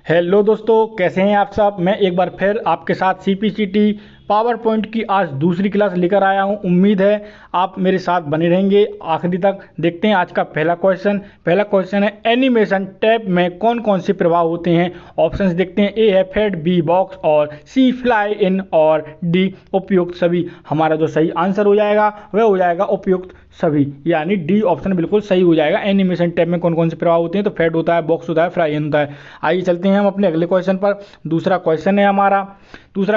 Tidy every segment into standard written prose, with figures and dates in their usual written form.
Hello दोस्तों, कैसे हैं आप सब। मैं एक बार फिर आपके साथ सीपीसीटी पावर पॉइंट की आज दूसरी क्लास लेकर आया हूं। उम्मीद है आप मेरे साथ बने रहेंगे आखिरी तक। देखते हैं आज का पहला क्वेश्चन है एनिमेशन टैब में कौन कौन से प्रभाव होते हैं। ऑप्शंस देखते हैं। ए है फेड, बी बॉक्स और सी फ्लाई इन और डी उपयुक्त सभी। हमारा जो सही आंसर हो जाएगा वह हो जाएगा उपयुक्त सभी, यानी डी ऑप्शन बिल्कुल सही हो जाएगा। एनिमेशन टैब में कौन कौन से प्रभाव होते हैं, तो फेड होता है, बॉक्स होता है, फ्लाई इन होता है। आइए चलते हैं हम अपने अगले क्वेश्चन पर। दूसरा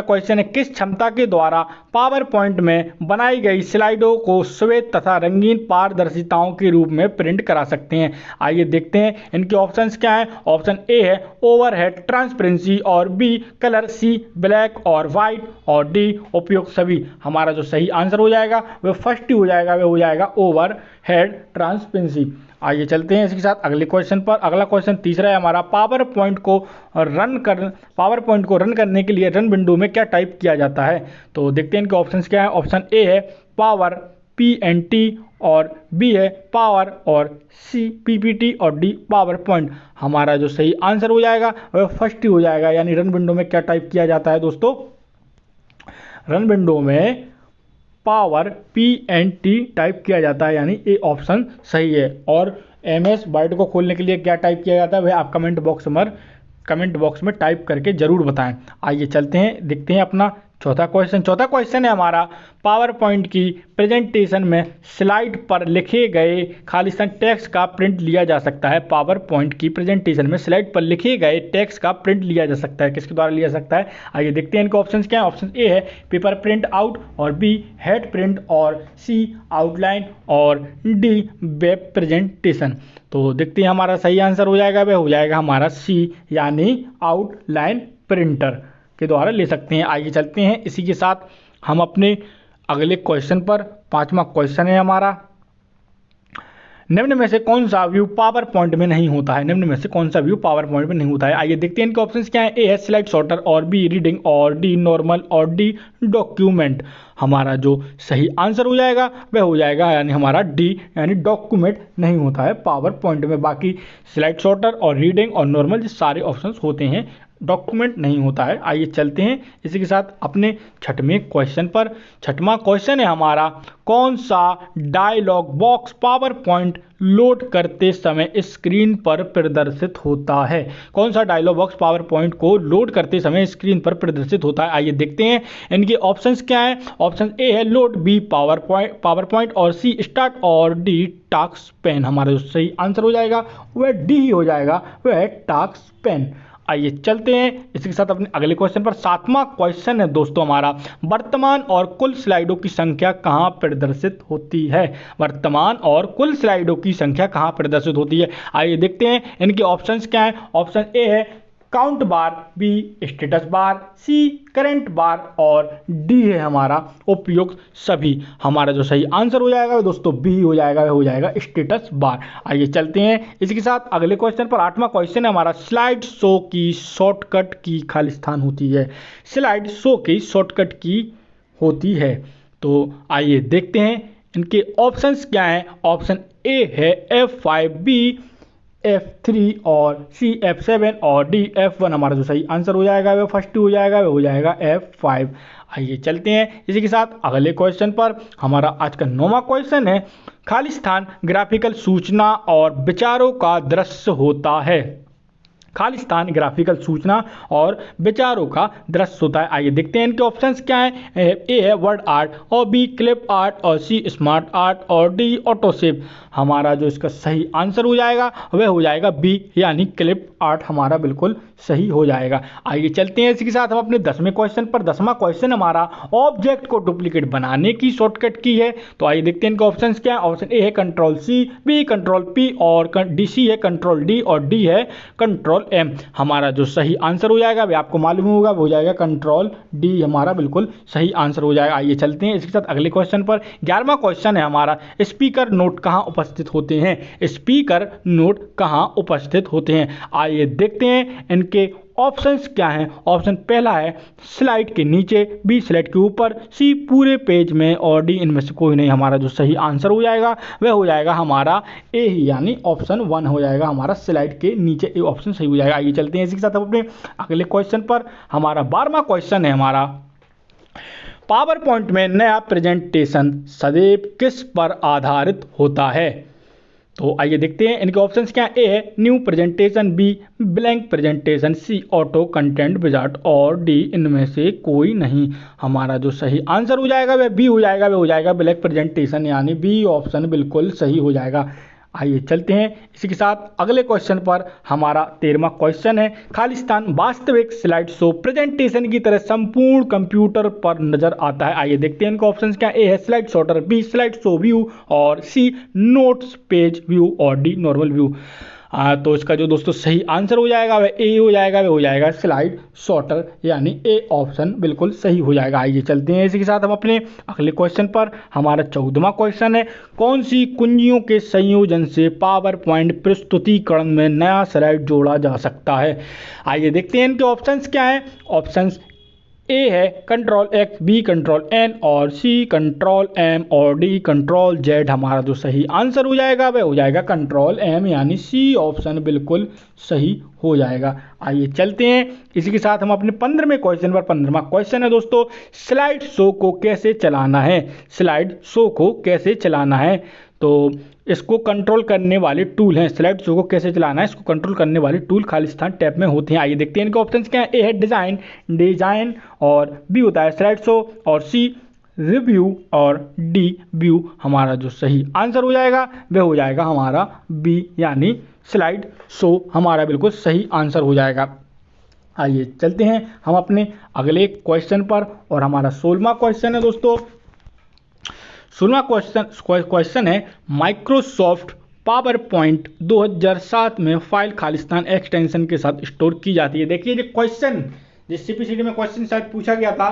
क्वेश्चन है किस क्षमता के द्वारा पावर पॉइंट में बनाई गई स्लाइडों को श्वेत तथा रंगीन पारदर्शिताओं के रूप में प्रिंट करा सकते हैं। आइए देखते हैं इनके ऑप्शंस क्या हैं। ऑप्शन ए है ओवरहेड ट्रांसपेरेंसी और बी कलर, सी ब्लैक और वाइट और डी उपयुक्त सभी। हमारा जो सही आंसर हो जाएगा वह फर्स्ट ही हो जाएगा, वह हो जाएगा ओवरहेड ट्रांसपेरेंसी। आइए चलते हैं इसके साथ अगले क्वेश्चन पर। अगला क्वेश्चन तीसरा है हमारा पावर पॉइंट को रन करने के लिए रन विंडो में क्या टाइप किया जाता है। तो देखते हैं इनके ऑप्शंस क्या है। ऑप्शन ए है पावर PNT और बी है पावर और सी PPT और डी पावर पॉइंट। हमारा जो सही आंसर हो जाएगा वह फर्स्ट ही हो जाएगा, यानी रन विंडो में क्या टाइप किया जाता है दोस्तों। रन विंडो में पावर PNT टाइप किया जाता है, यानी ए ऑप्शन सही है। और MS वर्ड को खोलने के लिए क्या टाइप किया जाता है वह आप कमेंट बॉक्स में टाइप करके जरूर बताएं। आइए चलते हैं, देखते हैं अपना चौथा क्वेश्चन है हमारा पावर पॉइंट की प्रेजेंटेशन में स्लाइड पर लिखे गए खालिस्तान टेक्स्ट का प्रिंट लिया जा सकता है। पावर पॉइंट की प्रेजेंटेशन में स्लाइड पर लिखे गए टेक्स्ट का प्रिंट लिया जा सकता है, किसके द्वारा लिया जा सकता है। आइए देखते हैं इनके ऑप्शंस क्या है। ऑप्शन ए है पेपर प्रिंट आउट और बी हेड प्रिंट और सी आउटलाइन और डी वेब प्रेजेंटेशन। तो देखते हैं हमारा सही आंसर हो जाएगा वह हो जाएगा हमारा सी, यानी आउटलाइन प्रिंटर के द्वारा ले सकते हैं। आइए चलते हैं इसी के साथ हम अपने अगले क्वेश्चन पर। पांचवा क्वेश्चन है हमारा निम्न में से कौन सा व्यू पावर पॉइंट में नहीं होता है। निम्न में से कौन सा व्यू पावर पॉइंट में नहीं होता है। आइए देखते हैं इनके ऑप्शंस क्या है। ए है स्लाइड सॉर्टर और बी रीडिंग और डी नॉर्मल और डी डॉक्यूमेंट। हमारा जो सही आंसर हो जाएगा वह हो जाएगा यानी हमारा डी, यानी डॉक्यूमेंट नहीं होता है पावर पॉइंट में। बाकी स्लाइड सॉर्टर और रीडिंग और नॉर्मल सारे ऑप्शंस होते हैं, डॉक्यूमेंट नहीं होता है। आइए चलते हैं इसी के साथ अपने छठवें क्वेश्चन पर। छठवां क्वेश्चन है हमारा कौन सा dialog box PowerPoint load करते समय स्क्रीन पर प्रदर्शित होता है। कौन सा डायलॉग बॉक्स पावर पॉइंट को लोड करते समय स्क्रीन पर प्रदर्शित होता है। आइए देखते हैं इनके ऑप्शंस क्या है। ऑप्शन ए है लोड, बी पावर पॉइंट और सी स्टार्ट और डी टास्क पेन। हमारा जो सही आंसर हो जाएगा वह डी ही हो जाएगा, वह है टास्क पेन। आइए चलते हैं इसके साथ अपने अगले क्वेश्चन पर। सातवां क्वेश्चन है दोस्तों हमारा वर्तमान और कुल स्लाइडों की संख्या कहां प्रदर्शित होती है। वर्तमान और कुल स्लाइडों की संख्या कहां प्रदर्शित होती है। आइए देखते हैं इनके ऑप्शंस क्या है। ऑप्शन ए है काउंट बार, बी स्टेटस बार, सी करंट बार और डी है हमारा उपयुक्त सभी। हमारा जो सही आंसर हो जाएगा दोस्तों बी हो जाएगा, हो जाएगा स्टेटस बार। आइए चलते हैं इसी के साथ अगले क्वेश्चन पर। आठवां क्वेश्चन है हमारा स्लाइड शो की शॉर्टकट की खालिस्तान होती है। स्लाइड शो की शॉर्टकट की होती है, तो आइए देखते हैं इनके ऑप्शंस क्या हैं। ऑप्शन ए है F5, बी F3 और सी F7 और डी F1। हमारा जो सही आंसर हो जाएगा वह फर्स्ट हो जाएगा, वह हो जाएगा F5। आइए चलते हैं इसी के साथ अगले क्वेश्चन पर। हमारा आज का 9वां क्वेश्चन है खालिस्तान ग्राफिकल सूचना और विचारों का दृश्य होता है। खालिस्तान ग्राफिकल सूचना और विचारों का दृश्य होता है। आइए देखते हैं इनके ऑप्शंस क्या हैं। ए है वर्ड आर्ट और बी क्लिप आर्ट और सी स्मार्ट आर्ट और डी ऑटोसेप। हमारा जो इसका सही आंसर हो जाएगा वह हो जाएगा बी, यानी क्लिप आर्ट हमारा बिल्कुल सही हो जाएगा। आइए चलते हैं इसी के साथ हम अपने 10वें क्वेश्चन पर। 10वां क्वेश्चन हमारा ऑब्जेक्ट को डुप्लीकेट बनाने की शॉर्टकट की है। तो आइए देखते हैं इनके ऑप्शंस क्या है। ऑप्शन ए है control C, B control P और सी है कंट्रोल डी और डी है कंट्रोल M। हमारा जो सही आंसर हो जाएगा वह आपको मालूम होगा, वो हो जाएगा कंट्रोल डी, हमारा बिल्कुल सही आंसर हो जाएगा। आइए चलते हैं इसके साथ अगले क्वेश्चन पर। 11वां क्वेश्चन है हमारा स्पीकर नोट कहां उपस्थित होते हैं। स्पीकर नोट कहां उपस्थित होते हैं। आइए देखते हैं इनके ऑप्शंस क्या हैं? ऑप्शन पहला है स्लाइड के नीचे, बी स्लाइड के ऊपर, सी पूरे पेज में और डी इनमें से कोई नहीं। हमारा जो सही आंसर हो जाएगा वह हो जाएगा हमारा ए ही, यानी ऑप्शन 1 हो जाएगा हमारा, स्लाइड के नीचे ए ऑप्शन सही हो जाएगा। आइए चलते हैं इसी के साथ अपने अगले क्वेश्चन पर। हमारा 12वां क्वेश्चन है हमारा, पावर पॉइंट में नया प्रेजेंटेशन सदैव किस पर आधारित होता है? तो आइए देखते हैं इनके ऑप्शंस क्या हैं। ए है new presentation, B blank presentation, C auto content wizard और डी इनमें से कोई नहीं। हमारा जो सही आंसर हो जाएगा वह बी हो जाएगा, वह हो जाएगा ब्लैक प्रेजेंटेशन, यानी बी ऑप्शन बिल्कुल सही हो जाएगा। आइए चलते हैं इसी के साथ अगले क्वेश्चन पर। हमारा 13वां क्वेश्चन है, खालिस्तान वास्तविक स्लाइड शो प्रेजेंटेशन की तरह संपूर्ण कंप्यूटर पर नजर आता है। आइए देखते हैं इनके ऑप्शंस क्या। ए है slide sorter, B slide show view और सी नोट्स पेज व्यू और डी नॉर्मल व्यू। तो इसका जो दोस्तों सही आंसर हो जाएगा वह ए हो जाएगा, वह हो जाएगा स्लाइड शॉर्टर, यानी ए ऑप्शन बिल्कुल सही हो जाएगा। आइए चलते हैं इसी के साथ हम अपने अगले क्वेश्चन पर। हमारा 14वां क्वेश्चन है, कौन सी कुंजियों के संयोजन से पावर पॉइंट प्रस्तुतिकरण में नया स्लाइड जोड़ा जा सकता है? आइए देखते हैं इनके ऑप्शंस क्या हैं। ऑप्शंस ए है control X, B control N और सी कंट्रोल एम और डी कंट्रोल जेड। हमारा जो सही आंसर हो जाएगा वह हो जाएगा कंट्रोल एम, यानी सी ऑप्शन बिल्कुल सही हो जाएगा। आइए चलते हैं इसी के साथ हम अपने 15वें क्वेश्चन पर। 15वां क्वेश्चन है दोस्तों, स्लाइड शो को कैसे चलाना है? स्लाइड शो को कैसे चलाना है? तो इसको कंट्रोल करने वाले टूल हैं, स्लाइड शो को कैसे चलाना है इसको कंट्रोल करने वाले टूल खालिस्तान टैब में होते हैं। आइए देखते हैं इनके ऑप्शंस क्या हैं। ए है डिजाइन और बी होता है स्लाइड शो और सी रिव्यू और डी व्यू। हमारा जो सही आंसर हो जाएगा वह हो जाएगा हमारा बी, यानी स्लाइड शो हमारा बिल्कुल सही आंसर हो जाएगा। आइए चलते हैं हम अपने अगले क्वेश्चन पर और हमारा 16वां क्वेश्चन है दोस्तों। 16वां क्वेश्चन है, माइक्रोसॉफ्ट पावर पॉइंट 2007 में फाइल खालिस्तान एक्सटेंशन के साथ स्टोर की जाती है। देखिए ये क्वेश्चन जिस सीपीसीटी में क्वेश्चन शायद पूछा गया था,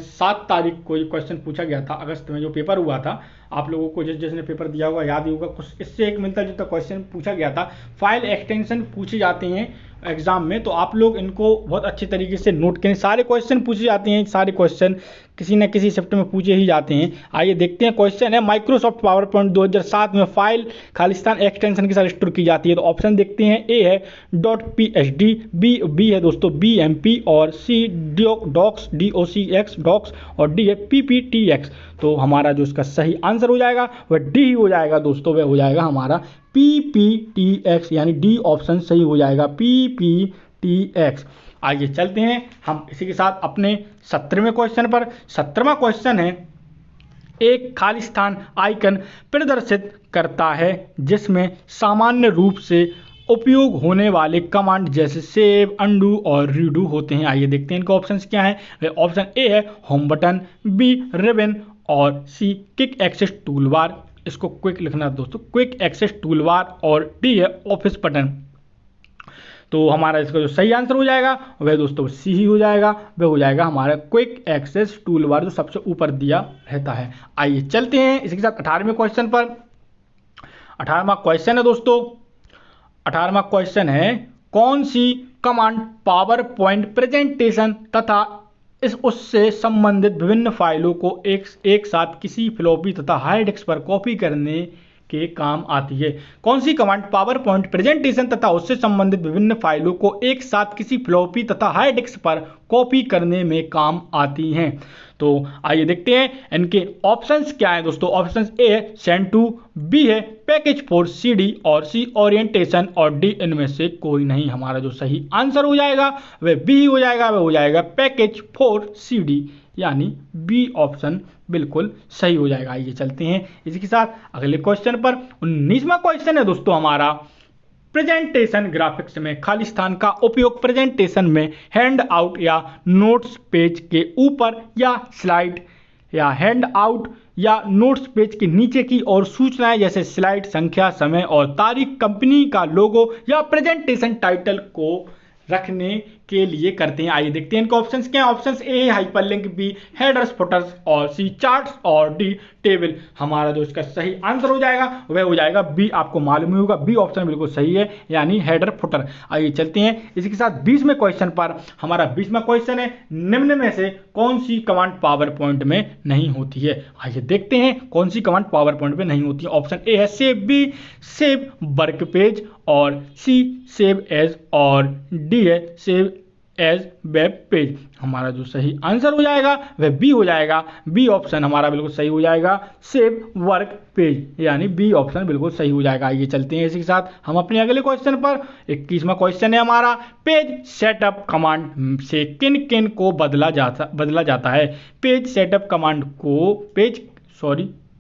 7 तारीख को ये क्वेश्चन पूछा गया था अगस्त में, जो पेपर हुआ था। आप लोगों को जिसने पेपर दिया होगा याद ही होगा, कुछ इससे एक मिलता जुलता क्वेश्चन पूछा गया था। फाइल एक्सटेंशन पूछे जाते हैं एग्जाम में, तो आप लोग इनको बहुत अच्छे तरीके से नोट करें। सारे क्वेश्चन पूछे जाते हैं, सारे क्वेश्चन किसी न किसी शिफ्ट में पूछे ही जाते हैं। आइए देखते हैं क्वेश्चन है, माइक्रोसॉफ्ट पावर पॉइंट 2007 में फाइल खालिस्तान एक्सटेंशन के साथ स्टोर की जाती है। तो ऑप्शन देखते हैं। ए है .psd, बी है दोस्तों BMP और सी डॉक्स DOCX डॉक्स और डी है PPTX। तो हमारा जो इसका सही आंसर हो जाएगा वह डी हो जाएगा दोस्तों, वह हो जाएगा हमारा PPTX, यानी डी ऑप्शन सही हो जाएगा PPTX। आइए चलते हैं हम इसी के साथ अपने 17वें क्वेश्चन पर। 17वां क्वेश्चन है, एक खालिस्तान आइकन प्रदर्शित करता है जिसमें सामान्य रूप से उपयोग होने वाले कमांड जैसे सेव, अंडू और रीडू होते हैं। आइए देखते हैं इनके ऑप्शंस क्या हैं। ऑप्शन ए है होम बटन, बी रिबन और सी क्विक एक्सेस टूलबार। इसको क्विक लिखना है दोस्तों, क्विक एक्सेस टूलबार और डी है ऑफिस बटन। तो हमारा इसका जो सही आंसर हो जाएगा वह दोस्तों सी ही हो जाएगा, वह हो जाएगा हमारा क्विक एक्सेस टूलबार जो सबसे ऊपर दिया रहता है। आइए चलते हैं इसके साथ 18वें क्वेश्चन पर। 18वां क्वेश्चन है दोस्तों, 18वां क्वेश्चन है, कौन सी कमांड पावर पॉइंट प्रेजेंटेशन तथा उससे संबंधित विभिन्न फाइलों को एक साथ किसी फ्लॉपी तथा हार्ड डिस्क पर कॉपी करने के काम आती है? कौन सी कमांड पावर पॉइंट प्रेजेंटेशन तथा उससे संबंधित विभिन्न फाइलों को एक साथ किसी फ्लॉपी तथा हार्ड डिस्क पर कॉपी करने में काम आती हैं? तो आइए देखते हैं इनके ऑप्शंस क्या हैं दोस्तों। ऑप्शंस ए है सेंड टू, बी है पैकेज फॉर CD और सी ओरिएंटेशन और डी इनमें से कोई नहीं। हमारा जो सही आंसर हो जाएगा वह बी हो जाएगा, वह हो जाएगा पैकेज फॉर CD, यानी बी ऑप्शन बिल्कुल सही हो जाएगा। आइए चलते हैं इसी के साथ अगले क्वेश्चन पर। 19वां क्वेश्चन है दोस्तों हमारा, प्रेजेंटेशन ग्राफिक्स में खालिस्तान का उपयोग प्रेजेंटेशन में हैंड आउट या नोट्स पेज के ऊपर या स्लाइड या हैंड आउट या नोट्स पेज के नीचे की और सूचनाएं जैसे स्लाइड संख्या, समय और तारीख, कंपनी का लोगो या प्रेजेंटेशन टाइटल को रखने के लिए करते हैं। आइए देखते हैं इनके ऑप्शंस क्या हैं। Options A hyperlink, B headers footers और सी चार्ट्स और डी टेबल। हमारा जो इसका सही आंसर हो जाएगा वह हो जाएगा बी। आपको मालूम ही होगा बी ऑप्शन बिल्कुल सही है, यानी हेडर फुटर। आइए चलते हैं इसी के साथ 20वें क्वेश्चन पर। हमारा 20वां क्वेश्चन है, निम्न में से कौन सी कमांड पावर पॉइंट में नहीं होती है। आइए देखते हैं कौन सी कमांड पावर पॉइंट में नहीं होती है। ऑप्शन ए है save, B save work page और सी सेव एज और डी है सेव एज वेब पेज। हमारा जो सही आंसर हो जाएगा वह बी हो जाएगा। बी ऑप्शन हमारा बिल्कुल सही हो जाएगा, सेव वर्क पेज, यानी बी ऑप्शन बिल्कुल सही हो जाएगा। आइए चलते हैं इसी के साथ हम अपने अगले क्वेश्चन पर। 21वां क्वेश्चन है हमारा, पेज सेटअप कमांड से किन किन को बदला जाता है। पेज सेटअप कमांड को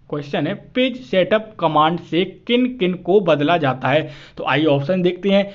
क्वेश्चन है, पेज सेटअप कमांड से किन किन को बदला जाता है। तो आइए ऑप्शन देखते हैं।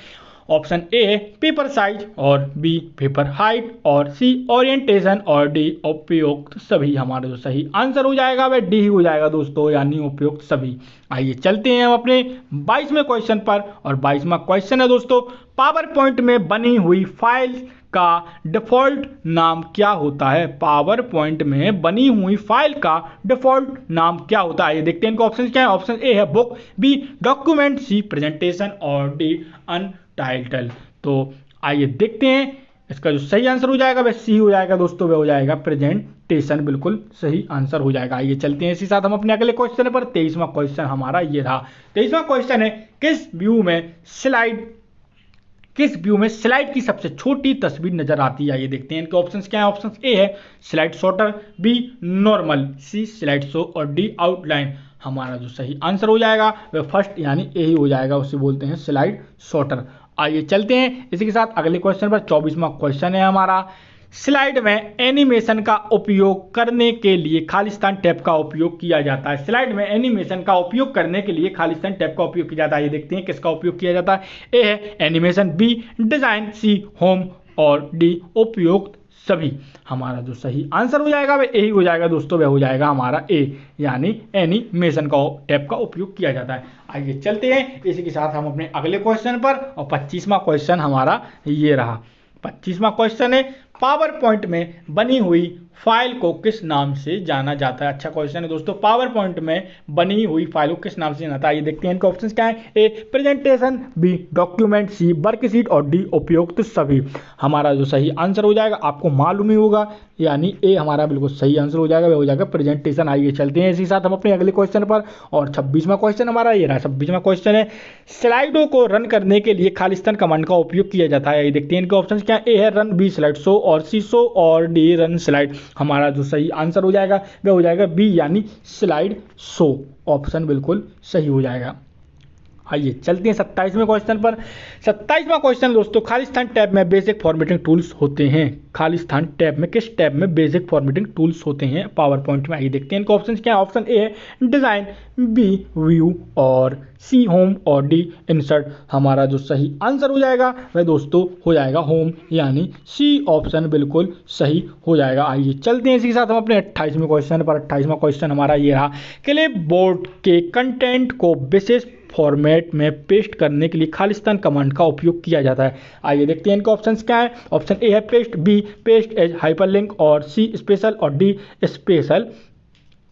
ऑप्शन ए है पेपर साइज और बी पेपर हाइट और सी ओरिएंटेशन और डी उपयुक्त सभी। हमारा जो सही आंसर हो जाएगा वह डी ही हो जाएगा दोस्तों, यानी उपयुक्त सभी। आइए चलते हैं हम अपने 22वें क्वेश्चन पर। और 22वां क्वेश्चन है दोस्तों, पावर पॉइंट में बनी हुई फाइल का डिफॉल्ट नाम क्या होता है। पावर पॉइंट में बनी हुई फाइल का डिफॉल्ट नाम क्या होता है। आइए देखते हैं इनके ऑप्शन क्या है। ऑप्शन ए है बुक, बी डॉक्यूमेंट, सी प्रेजेंटेशन और डी अनटाइटल। तो आइए देखते हैं इसका जो सही आंसर हो जाएगा वह सी हो जाएगा दोस्तों, वह हो जाएगा प्रेजेंटेशन, बिल्कुल सही आंसर हो जाएगा। आइए चलते हैं इसी साथ हम अपने अगले क्वेश्चन पर। 23वां क्वेश्चन हमारा ये रहा। 23वां क्वेश्चन है, किस व्यू में स्लाइड की सबसे छोटी तस्वीर नजर आती है। ये देखते हैं इनके ऑप्शंस क्या है। ऑप्शंस ए है slide sorter, B normal, C slide show और डी आउटलाइन। हमारा जो सही आंसर हो जाएगा वह फर्स्ट यानी ए ही हो जाएगा, उसे बोलते हैं स्लाइड शॉर्टर। आइए चलते हैं इसी के साथ अगले क्वेश्चन पर। 24वां क्वेश्चन है हमारा, स्लाइड में एनिमेशन का उपयोग करने के लिए खालिस्तान टैब का उपयोग किया जाता है। स्लाइड में एनिमेशन का उपयोग करने के लिए खालिस्तान टैब का उपयोग किया जाता है। ये देखते हैं किसका उपयोग किया जाता है। ए है एनिमेशन, बी डिजाइन, सी होम और डी उपयुक्त सभी। हमारा जो सही आंसर हो जाएगा वह ए ही हो जाएगा दोस्तों, वह हो जाएगा हमारा ए, यानी एनिमेशन का टैब का उपयोग किया जाता है। आइए चलते हैं इसी के साथ हम अपने अगले क्वेश्चन पर। और 25वां क्वेश्चन हमारा ये रहा। 25वां क्वेश्चन है, पावर पॉइंट में बनी हुई फाइल को किस नाम से जाना जाता है। अच्छा क्वेश्चन है दोस्तों, पावर पॉइंट में बनी हुई फाइल को किस नाम से जाना जाता है। ये देखते हैं इनके ऑप्शंस क्या है। A presentation, B document, C worksheet और डी उपयुक्त सभी। हमारा जो सही आंसर हो जाएगा आपको मालूम ही होगा, यानी ए हमारा बिल्कुल सही आंसर हो जाएगा, वह हो जाएगा प्रेजेंटेशन। आइए चलते हैं इसी साथ हम अपने अगले क्वेश्चन पर। और 26वां क्वेश्चन हमारा ये रहा। 26वां क्वेश्चन है, स्लाइडों को रन करने के लिए खालिस्तान कमांड का उपयोग किया जाता है। ये देखते हैं इनके ऑप्शंस क्या है। ए है रन, बी स्लाइड शो और सी शो और डी रन स्लाइड। हमारा जो सही आंसर हो जाएगा वह हो जाएगा बी, यानी स्लाइड शो ऑप्शन बिल्कुल सही हो जाएगा। आइए चलते हैं 27वें क्वेश्चन पर। 27वां क्वेश्चन दोस्तों, खालिस्तान टैब में बेसिक फॉर्मेटिंग टूल्स होते हैं। खालिस्तान टैब में किस टैब में बेसिक फॉर्मेटिंग टूल्स होते हैं पावर पॉइंट में। आइए देखते हैं इनके ऑप्शन क्या है। ऑप्शन ए है डिजाइन, बी व्यू और सी होम और डी इंसर्ट। हमारा जो सही आंसर हो जाएगा वह दोस्तों हो जाएगा होम, यानी सी ऑप्शन बिल्कुल सही हो जाएगा। आइए चलते हैं इसी के साथ हम अपने 28वें क्वेश्चन पर। 28वां क्वेश्चन हमारा ये रहा, क्लिपबोर्ड के कंटेंट को विशेष फॉर्मेट में पेस्ट करने के लिए खालिस्तान कमांड का उपयोग किया जाता है। आइए देखते हैं इनके ऑप्शंस क्या है। ऑप्शन ए है paste, B paste as hyperlink और सी स्पेशल और डी स्पेशल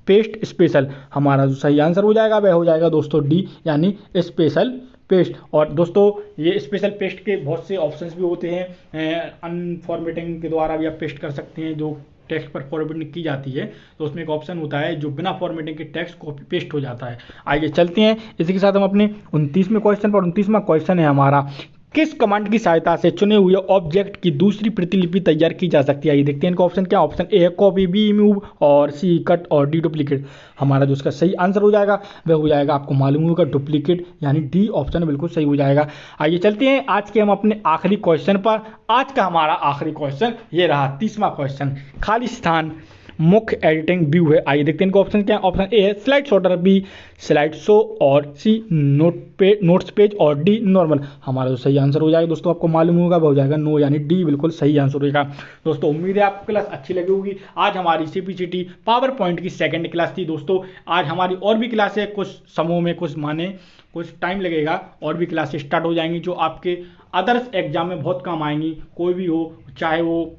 पेस्ट स्पेशल। हमारा जो सही आंसर हो जाएगा वह हो जाएगा दोस्तों डी, यानी स्पेशल पेस्ट। और दोस्तों ये स्पेशल पेस्ट के बहुत से ऑप्शंस भी होते हैं, अनफॉर्मेटिंग के द्वारा भी आप पेस्ट कर सकते हैं। जो टेक्स्ट पर फॉर्मेटिंग की जाती है तो उसमें एक ऑप्शन होता है जो बिना फॉर्मेटिंग के टेक्स्ट कॉपी पेस्ट हो जाता है। आइए चलते हैं इसी के साथ हम अपने 29वें क्वेश्चन पर। 29वां क्वेश्चन है हमारा, किस कमांड की सहायता से चुने हुए ऑब्जेक्ट की दूसरी प्रतिलिपि तैयार की जा सकती है। ये देखते हैं इनका ऑप्शन क्या। ऑप्शन ए है कॉपी, बी मूव और सी कट और डी डुप्लीकेट। हमारा जो इसका सही आंसर हो जाएगा वह हो जाएगा आपको मालूम होगा डुप्लीकेट, यानी डी ऑप्शन बिल्कुल सही हो जाएगा। आइए चलते हैं आज के हम अपने आखिरी क्वेश्चन पर। आज का हमारा आखिरी क्वेश्चन ये रहा, 30वां क्वेश्चन, खालिस्तान मुख्य एडिटिंग व्यू है। आइए देखते हैं इनका ऑप्शन क्या है। ऑप्शन ए है slide sorter, B slide show और सी नोट्स पेज और डी नॉर्मल। हमारा जो सही आंसर हो जाएगा दोस्तों आपको मालूम होगा वो हो जाएगा नो, यानी डी बिल्कुल सही आंसर हो जाएगा। दोस्तों उम्मीद है आपको क्लास अच्छी लगी होगी। आज हमारी CPCT पावर पॉइंट की सेकंड क्लास थी दोस्तों। आज हमारी और भी क्लास है, कुछ समूह में कुछ कुछ टाइम लगेगा और भी क्लासेस स्टार्ट हो जाएंगी जो आपके अदर्स एग्जाम में बहुत काम आएंगी। कोई भी हो, चाहे वो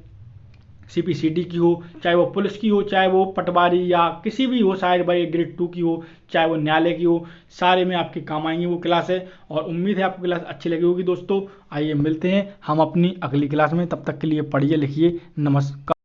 CPCT की हो, चाहे वो पुलिस की हो, चाहे वो पटवारी या किसी भी हो, शायद भाई ग्रेड 2 की हो, चाहे वो न्यायालय की हो, सारे में आपके काम आएंगी वो क्लास है। और उम्मीद है आपको क्लास अच्छी लगी होगी दोस्तों। आइए मिलते हैं हम अपनी अगली क्लास में, तब तक के लिए पढ़िए लिखिए, नमस्कार।